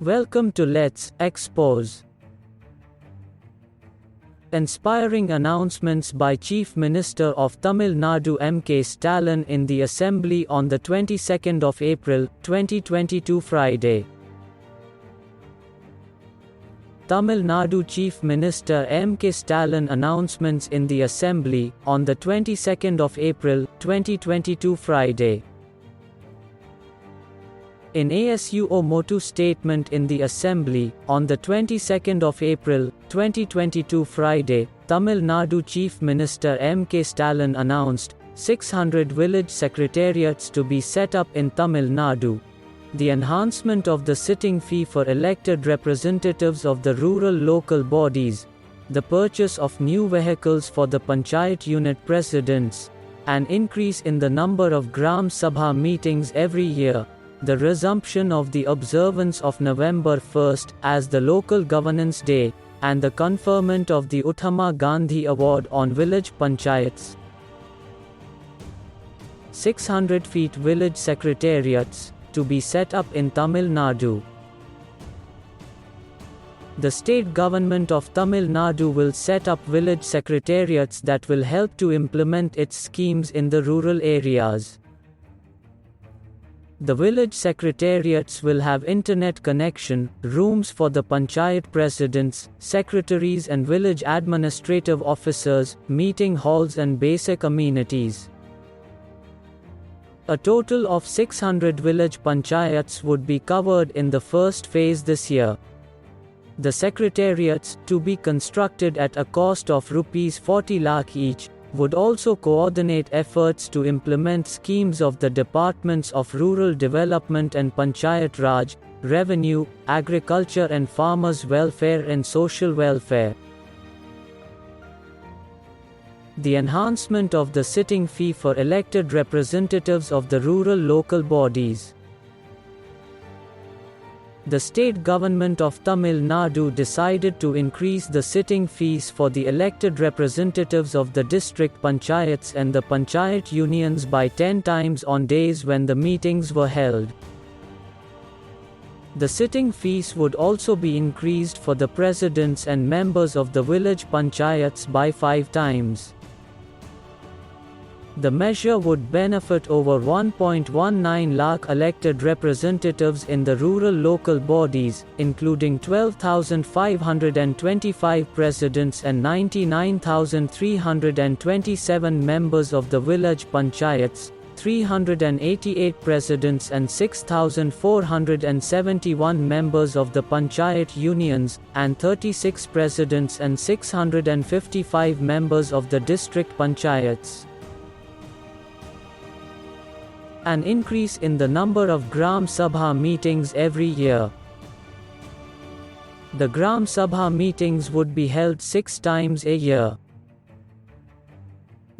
Welcome to Let's Expose. Inspiring announcements by Chief Minister of Tamil Nadu M.K Stalin in the Assembly on the 22nd of April, 2022 Friday. Tamil Nadu Chief Minister M.K Stalin announcements in the Assembly on the 22nd of April, 2022 Friday. In ASUO motu statement in the Assembly, on the 22nd of April, 2022 Friday, Tamil Nadu Chief Minister M.K Stalin announced 600 village secretariats to be set up in Tamil Nadu. The enhancement of the sitting fee for elected representatives of the rural local bodies, the purchase of new vehicles for the Panchayat unit presidents, an increase in the number of Gram Sabha meetings every year, the resumption of the observance of November 1st as the Local Governance Day, and the conferment of the Mahatma Gandhi Award on village panchayats. 600 feet village secretariats to be set up in Tamil Nadu. The state government of Tamil Nadu will set up village secretariats that will help to implement its schemes in the rural areas. The village secretariats will have internet connection, rooms for the panchayat presidents, secretaries and village administrative officers, meeting halls and basic amenities. A total of 600 village panchayats would be covered in the first phase this year. The secretariats, to be constructed at a cost of Rs 40 lakh each, would also coordinate efforts to implement schemes of the Departments of Rural Development and Panchayat Raj, Revenue, Agriculture and Farmers Welfare and Social Welfare. The enhancement of the sitting fee for elected representatives of the rural local bodies. The state government of Tamil Nadu decided to increase the sitting fees for the elected representatives of the district panchayats and the panchayat unions by 10 times on days when the meetings were held. The sitting fees would also be increased for the presidents and members of the village panchayats by 5 times. The measure would benefit over 1.19 lakh elected representatives in the rural local bodies, including 12,525 presidents and 99,327 members of the village panchayats, 388 presidents and 6,471 members of the panchayat unions, and 36 presidents and 655 members of the district panchayats. An increase in the number of Gram Sabha meetings every year. The Gram Sabha meetings would be held 6 times a year.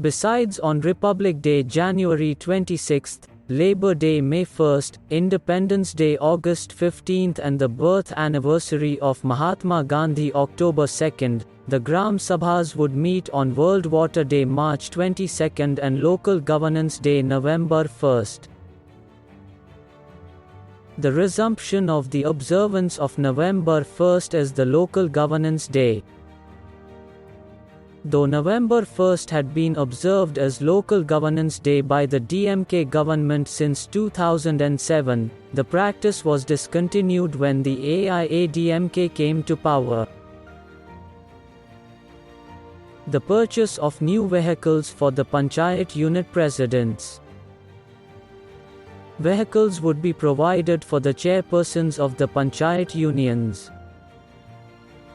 Besides, on Republic Day January 26th, Labor Day May 1st, Independence Day August 15th and the birth anniversary of Mahatma Gandhi October 2nd, the Gram Sabhas would meet on World Water Day March 22nd and Local Governance Day November 1st. The resumption of the observance of November 1st as the Local Governance Day. Though November 1st had been observed as Local Governance Day by the DMK government since 2007, the practice was discontinued when the AIADMK came to power. The purchase of new vehicles for the Panchayat unit presidents. Vehicles would be provided for the chairpersons of the Panchayat unions.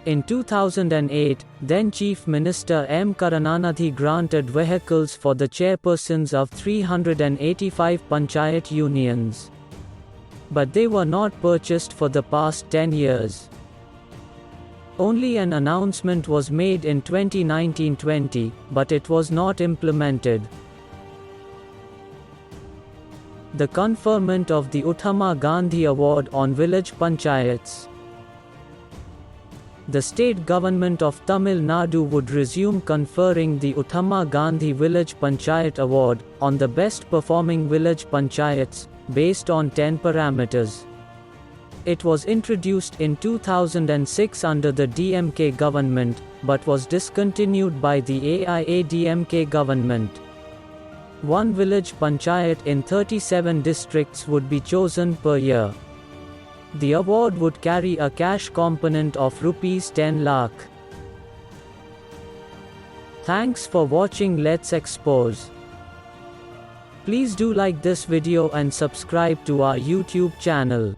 In 2008, then Chief Minister M. Karunanidhi granted vehicles for the chairpersons of 385 Panchayat unions. But they were not purchased for the past 10 years. Only an announcement was made in 2019-20, but it was not implemented. The conferment of the Mahatma Gandhi Award on village panchayats. The state government of Tamil Nadu would resume conferring the Mahatma Gandhi Village Panchayat Award on the best performing village panchayats, based on 10 parameters. It was introduced in 2006 under the DMK government, but was discontinued by the AIADMK government. One village panchayat in 37 districts would be chosen per year. The award would carry a cash component of Rs 10 lakh. Thanks for watching. Let's expose. Please do like this video and subscribe to our YouTube channel.